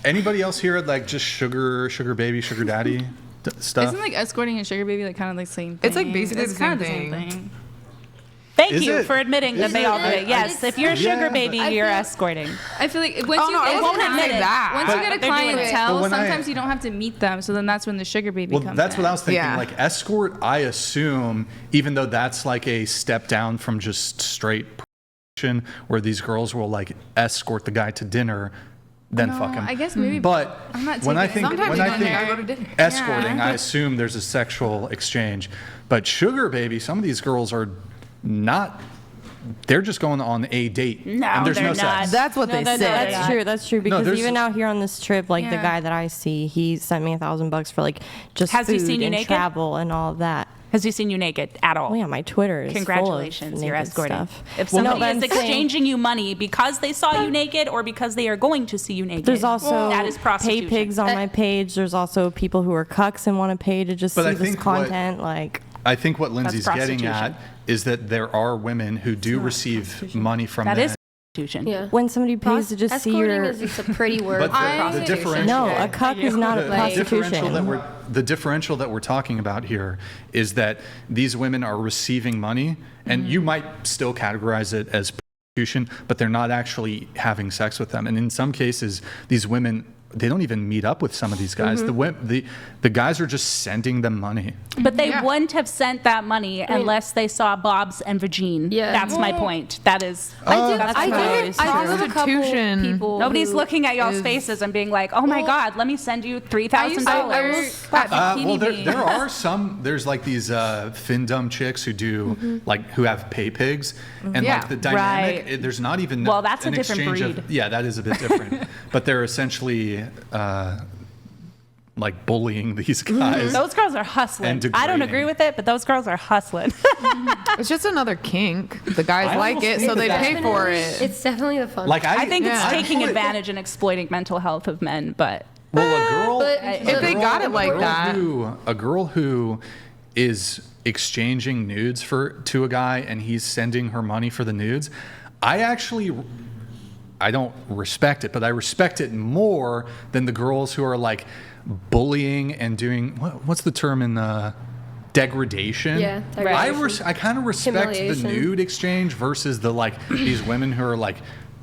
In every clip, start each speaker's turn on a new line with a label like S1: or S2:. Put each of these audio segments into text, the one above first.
S1: Anybody else here like just sugar baby, sugar daddy stuff?
S2: Isn't like escorting and sugar baby like kind of like the same thing?
S3: It's like basically
S2: it's
S3: the
S2: kind
S3: same
S2: of the same
S3: thing.
S4: Thank you for admitting that they all do it. Yes, if you're a sugar baby, you're escorting.
S2: I feel like once
S3: Oh, no, I won't admit that.
S2: Once you get a clientele,
S1: But
S2: sometimes you don't have to meet them. So then that's when the sugar baby comes in.
S1: Well, that's what I was thinking.
S3: Yeah.
S1: Like escort, I assume, even though that's like a step down from just straight prostitution, where these girls will like escort the guy to dinner, then fuck him.
S2: I guess maybe.
S1: But
S2: I'm not
S1: when I
S2: taking
S1: think
S2: it.
S1: when I
S3: Sometimes you go to
S1: think
S3: dinner.
S1: escorting, I assume there's a sexual exchange. But sugar baby, some of these girls are not. They're just going on a date.
S4: No,
S1: and there's
S4: they're
S1: no
S4: not.
S1: sex.
S3: That's what they say.
S5: That's true. Because
S1: there's-
S5: even out here on this trip, like the
S2: Yeah.
S5: guy that I see, he sent me $1,000 for like just
S4: Has he
S5: food
S4: seen you
S5: and
S4: naked?
S5: travel and all of that.
S4: Has he seen you naked at all?
S5: Oh yeah, my Twitter is
S4: Congratulations,
S5: full of
S4: you're
S5: naked
S4: escorting.
S5: stuff.
S4: If
S5: Well, no,
S4: somebody
S5: but
S4: is
S5: I'm saying-
S4: exchanging you money because they saw you naked or because they are going to see you naked,
S5: There's also
S4: that is
S5: pay
S4: prostitution.
S5: pigs on my page. There's also people who are cucks and want to pay to just
S1: But
S5: see
S1: I
S5: this
S1: think what-
S5: content. Like,
S1: I think what Lindsay's getting
S4: prostitution.
S1: at is that there are women who do receive money from
S4: That
S1: men.
S4: is prostitution.
S6: Yeah.
S5: when somebody pays to just see
S6: Escorting
S5: your
S6: is just a pretty word
S1: But
S6: for
S1: the
S6: prostitution.
S1: differential.
S5: no, a cuck is not a prostitution.
S1: The differential that we're talking about here is that these women are receiving money, and you might still categorize it as prostitution, but they're not actually having sex with them. And in some cases, these women, they don't even meet up with some of these guys. The guys are just sending them money.
S4: But they wouldn't have sent that money unless they saw Bob's and Vagine.
S6: Yeah.
S4: That's my point. That is.
S6: I
S5: that's
S6: did
S5: probably
S6: a couple
S3: Prostitution.
S6: people.
S4: Nobody's
S6: who-
S4: looking at y'all's faces and being like, "Oh my God, let me send you $3,000."
S1: Well, there are some. There's like these fin-dumb chicks who do like who have pay pigs, and
S3: Yeah.
S1: like the dynamic.
S4: Right.
S1: There's not even
S4: Well, that's a
S1: an
S4: different
S1: exchange
S4: breed.
S1: of. Yeah, that is a bit different. But they're essentially like bullying these guys.
S4: Those girls are hustling.
S1: And
S4: I don't
S1: degrading.
S4: agree with it, but those girls are hustling.
S3: It's just another kink. The guys like
S1: almost
S3: it,
S1: think
S3: so they
S1: that-
S3: pay for it.
S6: It's definitely the fun.
S1: Like
S4: I think it's
S3: Yeah.
S4: taking
S1: put-
S4: advantage and exploiting mental health of men, but
S1: Well, a girl.
S6: but
S3: If they got it like that.
S1: A girl who is exchanging nudes to a guy and he's sending her money for the nudes, I don't respect it, but I respect it more than the girls who are like bullying and doing what's the term in degradation.
S6: Yeah,
S1: I kind of respect the
S6: Humiliation.
S1: nude exchange versus the like these women who are like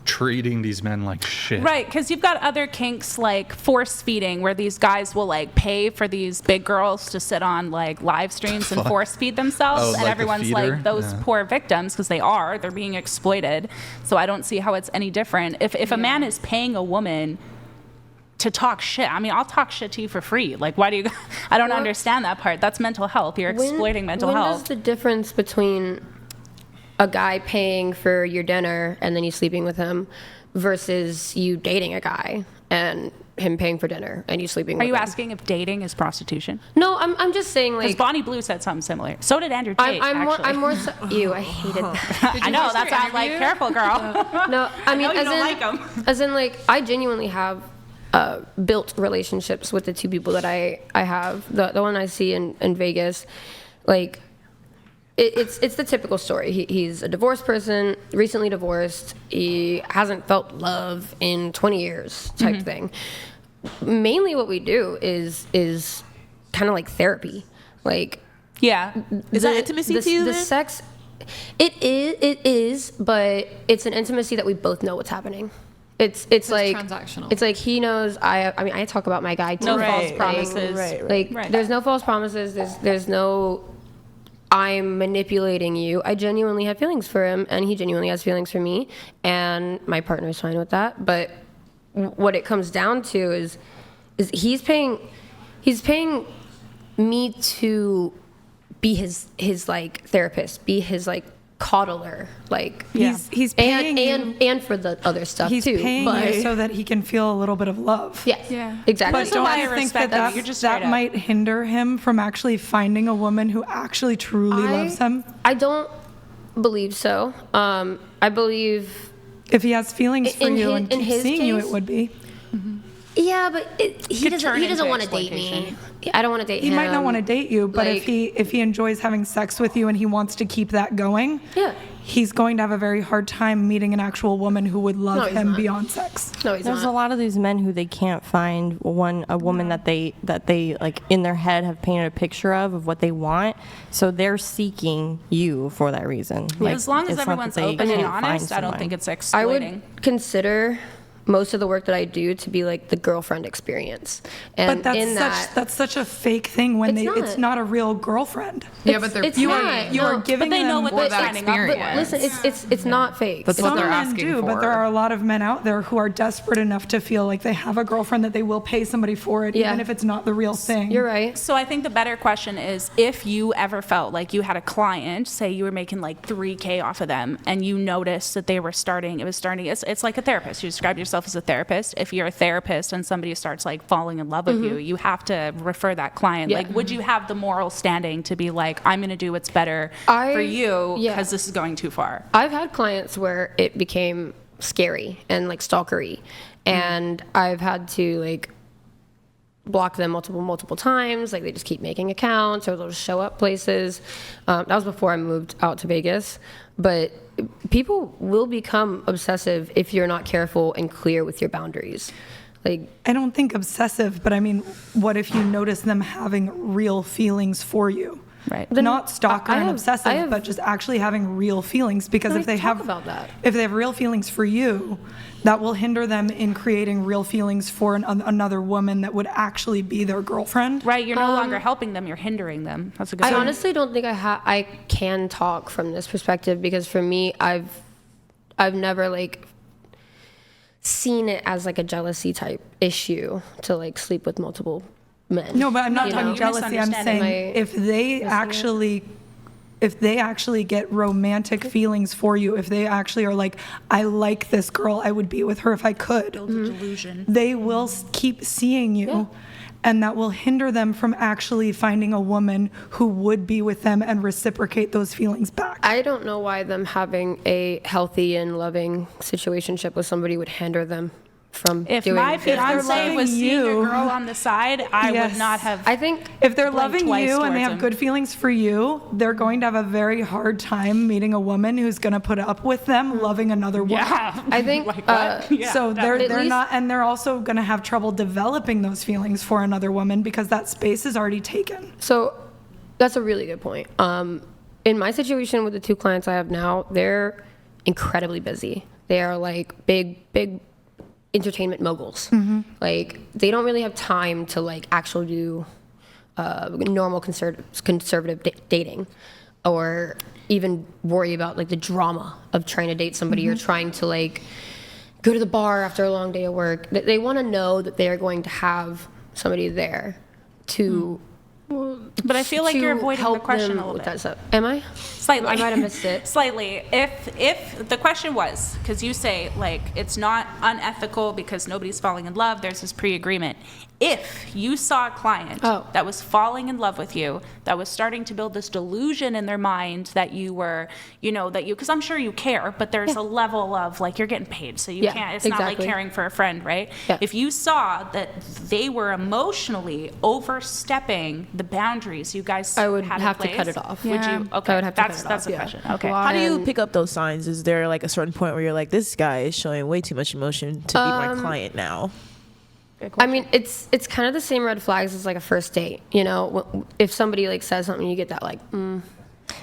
S1: treating these men like shit.
S4: right, because you've got other kinks like force feeding, where these guys will like pay for these big girls to sit on like live streams and force feed themselves,
S1: Oh,
S4: and
S1: like the
S4: everyone's
S1: feeder?
S4: like those
S1: Yeah.
S4: poor victims because they're being exploited. So I don't see how it's any different. If a man is paying a woman to talk shit, I mean, I'll talk shit to you for free. Like, why do you? I don't understand that part. That's mental health. You're exploiting mental
S6: when
S4: health.
S6: Does the difference between a guy paying for your dinner and then you sleeping with him versus you dating a guy and him paying for dinner and you sleeping
S4: Are
S6: with
S4: you
S6: him?
S4: asking if dating is prostitution?
S6: No, I'm just saying
S4: Because
S6: like
S4: Bonnie Blue said something similar. So did Andrew Tate.
S6: I'm more so, ew, I hated that.
S4: I know, that's why I'm like, careful, girl.
S6: No, I mean
S4: know you
S6: as
S4: don't
S6: in
S4: like 'em.
S6: as in like I genuinely have built relationships with the two people that I have. The one I see in Vegas, like it's the typical story. He's a divorced person, recently divorced. He hasn't felt love in 20 years type thing. Mainly what we do is kind of like therapy. Like
S4: Yeah.
S7: Is that intimacy to you
S6: the
S7: then?
S6: sex it is, but it's an intimacy that we both know what's happening. It's like
S7: transactional.
S6: It's like he knows I mean I talk about my guy too.
S4: No
S6: Like,
S4: false promises.
S6: Like there's no false promises. There's no I'm manipulating you. I genuinely have feelings for him, and he genuinely has feelings for me, and my partner's fine with that. But what it comes down to is he's paying me to be his like therapist, be his like coddler, like
S8: He's paying you.
S6: and for the other stuff
S8: He's
S6: too.
S8: paying
S6: but
S8: you so that he can feel a little bit of love.
S6: yes,
S2: Yeah.
S6: exactly.
S8: But don't
S4: why I
S8: you think
S4: respect
S8: that
S4: that. You're just straight
S8: that
S4: up.
S8: might hinder him from actually finding a woman who actually truly loves him?
S6: I don't believe so. I believe.
S8: If he has feelings for
S6: In
S8: you
S6: his-
S8: and
S6: in
S8: keeps
S6: his
S8: seeing you,
S6: case-
S8: it would be.
S6: Yeah, but he
S4: Could turn
S6: doesn't
S4: into
S6: want to date me.
S4: exploitation.
S6: I don't want to date
S8: He
S6: him.
S8: might not want to date you, but
S6: like-
S8: if he enjoys having sex with you and he wants to keep that going,
S6: Yeah.
S8: he's going to have a very hard time meeting an actual woman who would love
S6: he's
S8: him
S6: not.
S8: beyond sex.
S6: No, he's
S5: There's
S6: not.
S5: a lot of these men who they can't find a woman that they like in their head have painted a picture of what they want, so they're seeking you for that reason. Like,
S4: as long as
S5: it's not that
S4: everyone's
S5: they
S4: open and
S5: can't find
S4: honest, I don't
S5: someone.
S4: think it's
S6: I
S4: exploiting.
S6: would consider most of the work that I do to be like the girlfriend experience. And
S8: But
S6: in that,
S8: that's such a fake thing when
S6: It's
S8: it's
S6: not.
S8: not a real girlfriend.
S3: Yeah, but they're
S6: it's
S8: You
S6: not.
S8: are you are
S6: No.
S8: giving
S4: But they know
S8: them
S4: what
S3: more
S4: they're
S3: that
S4: signing up
S3: experience.
S4: for.
S6: Listen, it's not fake.
S3: That's
S6: It's
S3: what
S8: Some
S3: they're
S8: men
S3: asking
S8: do, but
S3: for.
S8: there are a lot of men out there who are desperate enough to feel like they have a girlfriend that they will pay somebody for it,
S6: Yeah.
S8: even if it's not the real thing.
S6: You're right.
S4: So I think the better question is if you ever felt like you had a client, say you were making like 3K off of them, and you noticed that it's like a therapist. You describe yourself as a therapist. If you're a therapist and somebody starts like falling in love with you, you have to refer that client.
S6: Yeah.
S4: Like, would you have the moral standing to be like, I'm going to do what's better for you
S6: yeah.
S4: because this is going too far?
S6: I've had clients where it became scary and like stalkery, and I've had to like block them multiple times. Like they just keep making accounts, or they'll just show up places. That was before I moved out to Vegas. But people will become obsessive if you're not careful and clear with your boundaries. Like,
S8: I don't think obsessive, but I mean, what if you notice them having real feelings for you?
S4: Right.
S8: Not stalker
S6: I
S8: and
S6: have-
S8: obsessive,
S6: I have-
S8: but just actually having real feelings. Because
S6: Can
S8: if
S6: we
S8: they
S6: talk
S8: have
S6: about that?
S8: if they have real feelings for you, that will hinder them in creating real feelings for another woman that would actually be their girlfriend.
S4: Right, you're no longer helping them, you're hindering them. That's a good
S6: I
S4: point.
S6: honestly don't think I can talk from this perspective, because for me, I've never like seen it as like a jealousy type issue to like sleep with multiple men.
S8: No, but I'm not
S6: You
S8: talking
S6: know?
S8: jealousy. I'm
S4: misunderstanding.
S8: saying if they actually get romantic feelings for you, if they actually are like, I like this girl, I would be with her if I could.
S4: Build a delusion.
S8: They will keep seeing you, and that will hinder them from actually finding a woman who would be with them and reciprocate those feelings back.
S6: I don't know why them having a healthy and loving situationship with somebody would hinder them from
S4: If
S6: doing
S4: my
S6: this.
S4: fiance
S8: loving
S4: was seeing
S8: you-
S4: a girl on the side, I
S8: Yes.
S4: would not have.
S6: I think
S8: If they're
S4: blinked
S8: loving
S4: twice
S8: you and they
S4: towards
S8: have
S4: him.
S8: good feelings for you, they're going to have a very hard time meeting a woman who's going to put up with them loving another woman.
S4: Yeah.
S6: I think
S4: Like what? Yeah,
S8: So they're
S6: At
S8: they're
S6: least-
S8: not, and they're also going to have trouble developing those feelings for another woman because that space is already taken.
S6: so. That's a really good point. In my situation with the two clients I have now, they're incredibly busy. They are like big entertainment moguls. Like they don't really have time to like actually do normal conservative dating, or even worry about like the drama of trying to date somebody or trying to like go to the bar after a long day of work. They want to know that they are going to have somebody there to.
S4: But I feel like you're
S6: to
S4: avoiding the
S6: help
S4: question
S6: them
S4: a little
S6: with
S4: bit.
S6: that stuff. Am I?
S4: Slightly.
S6: I might have missed it.
S4: Slightly. If the question was, because you say like it's not unethical because nobody's falling in love, there's this pre-agreement. If you saw a client that was falling in love with you, that was starting to build this delusion in their mind that you were, because I'm sure you care, but there's a level of like you're getting paid, so you
S6: Yeah,
S4: can't. It's not like
S6: exactly.
S4: caring for a friend, right?
S6: Yeah.
S4: If you saw that they were emotionally overstepping the boundaries you guys
S6: I would
S4: had in
S6: have to
S4: place,
S6: cut it off.
S4: Would you? Okay,
S6: I would have to
S4: that's
S6: cut it
S4: that's
S6: off,
S4: a
S6: yeah.
S4: question. Okay.
S7: How do you
S6: And-
S7: pick up those signs? Is there like a certain point where you're like, this guy is showing way too much emotion to be my client now?
S6: I mean, it's kind of the same red flags as like a first date. If somebody like says something, you get that like,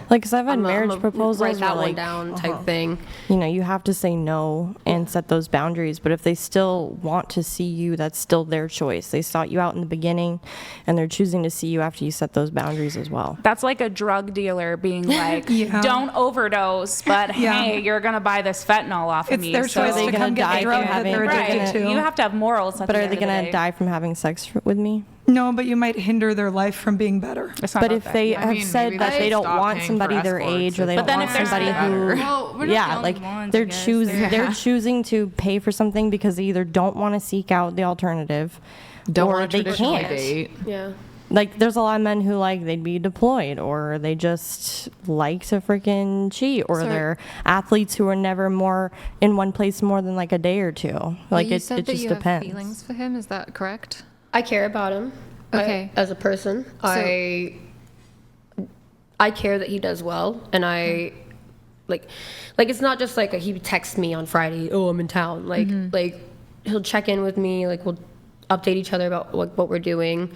S5: Like, because I've had
S6: I'm
S5: marriage
S6: a
S5: proposals
S6: write
S5: where,
S6: that one
S5: like,
S6: down type thing.
S5: you have to say no and set those boundaries. But if they still want to see you, that's still their choice. They sought you out in the beginning, and they're choosing to see you after you set those boundaries as well.
S4: That's like a drug dealer being like,
S8: Yeah.
S4: don't overdose, but
S8: Yeah.
S4: hey, you're going to buy this fentanyl off of
S8: It's
S4: me.
S8: their
S4: so-
S8: choice
S5: they
S8: to
S5: gonna
S8: come get
S5: die
S8: the drug
S5: from
S8: that
S5: having-
S8: they're
S4: Right.
S8: addicted to.
S4: You have to have morals. At
S5: But
S4: the
S5: are
S4: end
S5: they
S4: of the
S5: going to
S4: day.
S5: die from having sex with me?
S8: No, but you might hinder their life from being better.
S4: It's not
S5: But
S4: about
S5: if
S4: that.
S5: they
S3: I
S5: have
S3: mean,
S5: said
S3: maybe
S5: that
S3: they
S5: they don't
S3: stop
S5: want
S3: paying
S5: somebody
S3: for
S5: their
S3: escorts
S5: age, or they
S3: if
S5: don't
S4: then
S5: want
S4: if they're
S5: somebody
S3: better.
S5: who,
S2: Well, we're not
S5: yeah,
S2: the only
S5: like
S2: ones, I
S5: they're
S2: guess.
S5: they're choosing to pay for something because they either don't want to seek out the alternative,
S3: Don't
S5: or
S3: want to
S5: they
S3: traditionally
S5: can't.
S3: date.
S6: Yeah.
S5: Like, there's a lot of men who like they'd be deployed, or they just like to freaking cheat, or
S9: So-
S5: they're athletes who are never more in one place more than like a day or two. Like
S9: you
S5: it
S9: said that
S5: just
S9: you
S5: depends.
S9: have feelings for him. Is that correct?
S6: I care about him.
S9: Okay.
S6: As a person, I care that he does well, and I like it's not just like he texts me on Friday, oh, I'm in town. Like he'll check in with me, like we'll update each other about like what we're doing.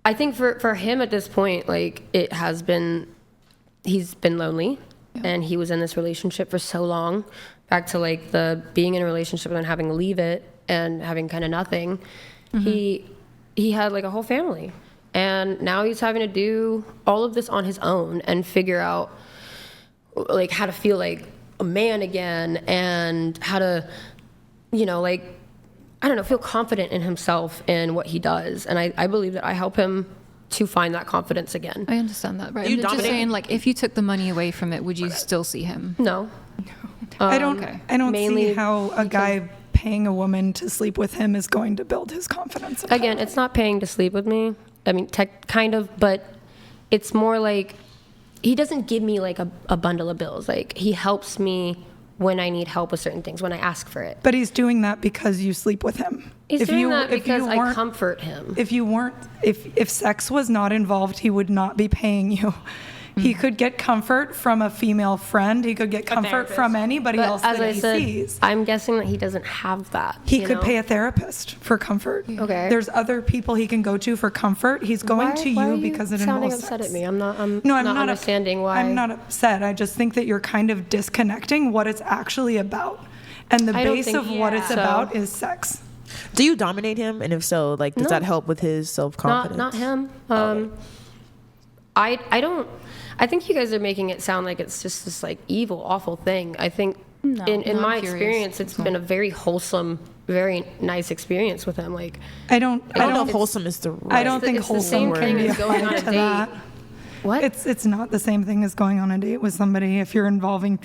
S6: I think for him at this point, like he's been lonely, and he was in this relationship for so long, back to like the being in a relationship and then having to leave it and having kind of nothing. He had like a whole family, and now he's having to do all of this on his own and figure out like how to feel like a man again, and how to, you know, like, I don't know, feel confident in himself and what he does. And I believe that I help him to find that confidence again.
S9: I understand that, right?
S7: You
S9: I'm just
S7: dominate?
S9: saying, like, if you took the money away from it, would you still see him?
S6: No.
S8: I don't see
S6: mainly
S8: how a guy paying a woman to sleep with him is going to build his confidence.
S6: Again, it's not paying to sleep with me. I mean, kind of, but it's more like he doesn't give me like a bundle of bills. Like, he helps me when I need help with certain things, when I ask for it.
S8: But he's doing that because you sleep with him.
S6: He's doing that because I comfort him.
S8: If sex was not involved, he would not be paying you. He could get comfort from a female friend. He could get comfort from anybody else
S6: As
S8: that
S6: I
S8: he
S6: said,
S8: sees.
S6: I'm guessing that he doesn't have that.
S8: He could pay a therapist for comfort.
S6: Okay.
S8: There's other people he can go to for comfort. He's going to
S6: Why
S8: you
S6: are
S8: because it
S6: sounding
S8: involves
S6: upset
S8: sex.
S6: at me. I'm not
S8: not
S6: understanding why.
S8: I'm not upset. I just think that you're kind of disconnecting what it's actually about. And the
S6: I don't
S8: base
S6: think
S8: of what it's
S6: so.
S8: about is sex.
S7: Do you dominate him? And if so, like, does
S6: No.
S7: that help with his self-confidence?
S6: Not him. I don't. I think you guys are making it sound like it's just this like evil, awful thing. I think in
S9: No,
S6: my
S9: I'm curious.
S6: experience, it's been a very wholesome, very nice experience with him. Like,
S8: I don't
S7: know if wholesome is the right.
S8: I don't think
S6: it's the
S8: wholesome
S6: same
S8: can
S6: thing
S8: be
S6: as going on
S8: applied
S6: a
S8: to
S6: date.
S8: that.
S6: What?
S8: It's not the same thing as going on a date with somebody if you're involving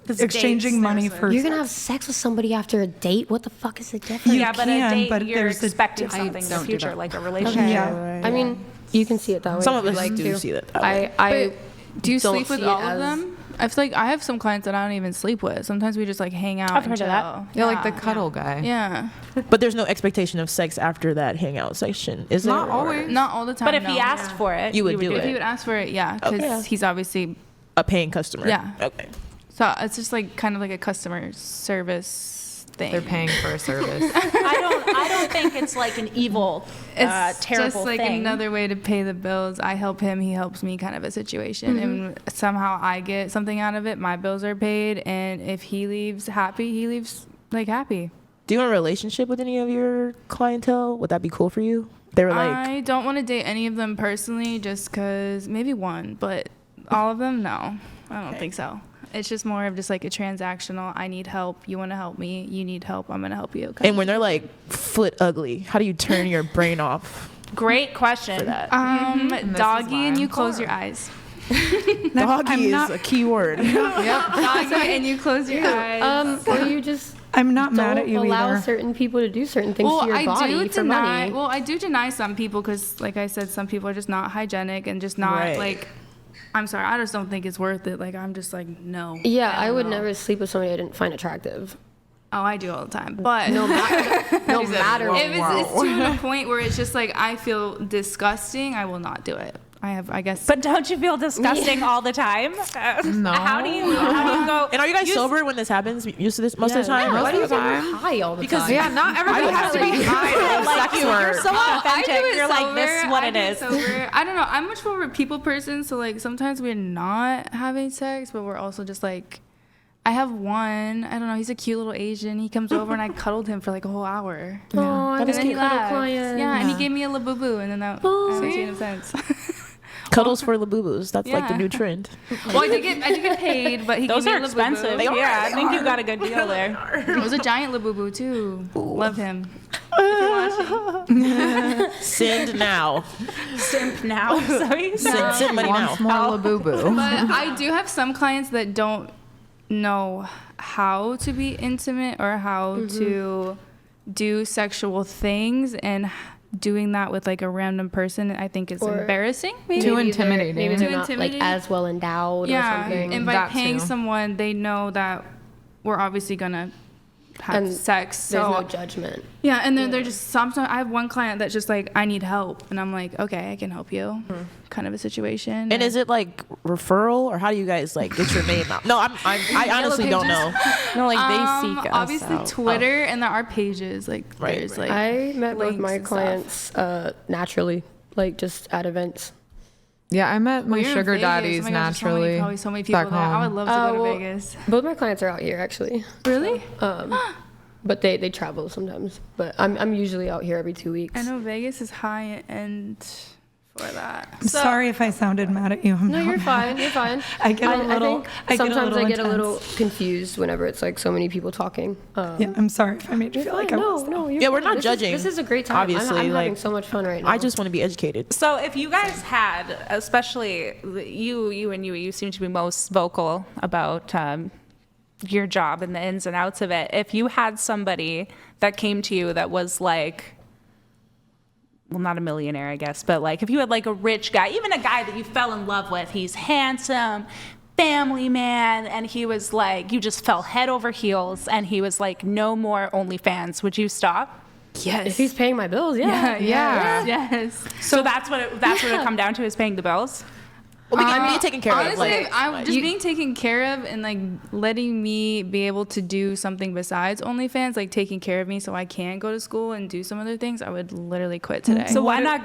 S8: exchanging
S4: dates,
S8: money
S4: there's
S8: for
S6: You're gonna have sex with somebody after a date? What the fuck is the difference?
S8: You
S4: yeah, but
S8: can,
S4: a date,
S8: but
S4: you're
S8: there's a
S4: expecting
S8: difference.
S4: something in the
S9: Don't do
S4: future,
S9: that.
S4: like a relationship.
S8: Yeah.
S6: I mean, you can see it that way.
S7: Some
S6: if
S7: of
S6: you'd
S7: us
S6: like
S7: do
S6: to.
S7: see that way.
S6: I
S2: Do you
S6: don't
S2: sleep with
S6: see it
S2: all of
S6: as-
S2: them? I feel like I have some clients that I don't even sleep with. Sometimes we just like hang out.
S4: I've
S2: and
S4: heard of that.
S2: chill.
S3: You're like the cuddle guy.
S2: Yeah.
S7: But there's no expectation of sex after that hangout section, is there?
S3: Not
S7: Or-
S3: always.
S2: Not all the time.
S4: But if he
S2: no.
S4: asked for it,
S7: You would do
S2: If
S7: it.
S2: he would ask for it, yeah, because
S7: Okay.
S2: he's obviously
S7: A paying customer.
S2: Yeah.
S7: Okay.
S2: so it's just like kind of like a customer service thing.
S3: They're paying for a service.
S4: I don't think it's like an evil,
S2: It's
S4: terrible
S2: just like
S4: thing.
S2: another way to pay the bills. I help him, he helps me, kind of a situation, and somehow I get something out of it. My bills are paid, and if he leaves happy, he leaves like happy.
S7: Do you have a relationship with any of your clientele? Would that be cool for you? They were like,
S2: I don't want to date any of them personally, just because maybe one, but all of them, no, I don't think so. It's just more of just like a transactional. I need help. You want to help me. You need help. I'm gonna help you. Okay.
S7: and when they're like foot ugly, how do you turn your brain off
S4: Great question.
S7: for that?
S3: this is
S2: Doggy,
S3: why
S2: and you
S3: I'm
S2: close
S3: poor.
S2: your eyes.
S7: Doggy is a key word.
S2: Doggy, and you close your eyes.
S6: or you just
S8: I'm not mad at
S6: don't
S8: you
S6: allow
S8: either.
S6: certain people to do certain things to your body for money.
S2: Well, I do deny some people because, like I said, some people are just not hygienic and just not
S7: Right.
S2: like. I'm sorry, I just don't think it's worth it. Like, I'm just like, no.
S6: Yeah, I
S2: hell
S6: would
S2: no.
S6: never sleep with somebody I didn't find attractive.
S2: Oh, I do all the time, but
S6: No matter, no matter
S2: if it's to the point where it's just like I feel disgusting, I will not do it. I guess.
S4: But don't you feel disgusting all the time?
S3: No.
S4: How do you go?
S7: And are you guys sober when this happens? Used to this most of the time?
S6: Why do you
S3: of the
S6: think we're
S3: time.
S6: high all the time?
S3: Yeah, not everybody has to be high to do
S4: Like
S3: sex
S4: you're
S3: work.
S4: so authentic.
S2: I do it
S4: You're like, this is
S2: sober,
S4: what
S2: I
S4: it
S2: do
S4: is.
S2: sober. I don't know. I'm much more of a people person, so like sometimes we're not having sex, but we're also just like. I have one. I don't know. He's a cute little Asian. He comes over and I cuddled him for like a whole hour.
S6: Oh, I
S2: And
S6: just
S2: then he
S6: cuddle
S2: left.
S6: clients.
S2: Yeah, and he gave me a labubu, and then that I haven't seen him since.
S7: Cuddles for labubus. That's like the
S2: Yeah.
S7: new trend.
S2: Well, I did get paid, but he
S4: Those
S2: gave
S4: are
S2: me a
S4: expensive.
S2: labubu.
S4: Yeah, I think you got a good deal there.
S2: It was a giant labubu too. Love him. If you're watching.
S7: Send now.
S4: Simp now.
S7: Send money now.
S3: Once more Labubu.
S2: But I do have some clients that don't know how to be intimate or how to do sexual things, and doing that with like a random person I think is
S6: Or
S2: embarrassing. Maybe.
S3: Too
S6: Maybe
S3: intimidating.
S6: Maybe
S2: Too
S6: they're not like
S2: intimidating.
S6: as well endowed or
S2: Yeah,
S6: something.
S2: and by
S3: That
S2: paying
S3: too.
S2: someone, they know that we're obviously gonna have
S6: And
S2: sex.
S6: There's
S2: So
S6: no judgment.
S2: yeah, and then they're just sometimes I have one client that's just like, I need help, and I'm like, okay, I can help you, kind of a situation.
S7: And is it like referral, or how do you guys like get your name out? No, I honestly don't know.
S5: No, like they seek us
S2: obviously
S5: out.
S2: Twitter, and there are pages like
S7: Right,
S2: there's
S7: right.
S2: like
S6: I met both
S2: links
S6: my
S2: and stuff.
S6: clients naturally, like just at events.
S8: Yeah, I met my
S2: Well, you're in
S8: sugar
S2: Vegas.
S8: daddies
S2: Oh my gosh, there's
S8: naturally.
S2: probably so many people
S8: back
S2: there. I would
S8: home.
S2: love to go to
S6: well,
S2: Vegas.
S6: Both my clients are out here actually,
S2: Really?
S6: but they travel sometimes. But I'm usually out here every 2 weeks.
S2: I know Vegas is high end for that.
S8: I'm sorry if I sounded mad at you. I'm
S6: No,
S8: not
S6: you're
S8: mad.
S6: fine. You're fine.
S8: I get a little.
S6: I think sometimes I get a
S8: intense.
S6: little confused whenever it's like so many people talking.
S8: Yeah, I'm sorry if I made you feel like I was.
S6: no, you're
S7: Yeah, we're
S6: fine.
S7: not judging,
S6: This is a great time.
S7: obviously,
S6: I'm
S7: like,
S6: having so much fun right now.
S7: I just want to be educated.
S4: So if you guys had, especially you seem to be most vocal about your job and the ins and outs of it. If you had somebody that came to you that was like, well, not a millionaire, I guess, but like if you had like a rich guy, even a guy that you fell in love with, he's handsome, family man, and he was like, you just fell head over heels, and he was like, no more OnlyFans, would you stop?
S6: if he's paying my bills, yeah.
S2: Yes.
S4: So that's what it come down to, is paying the bills?
S7: Well, we can be taken care of.
S2: Honestly,
S7: Like,
S2: I'm just being taken care of and like letting me be able to do something besides OnlyFans, like taking care of me so I can go to school and do some other things. I would literally quit today.
S4: So why not go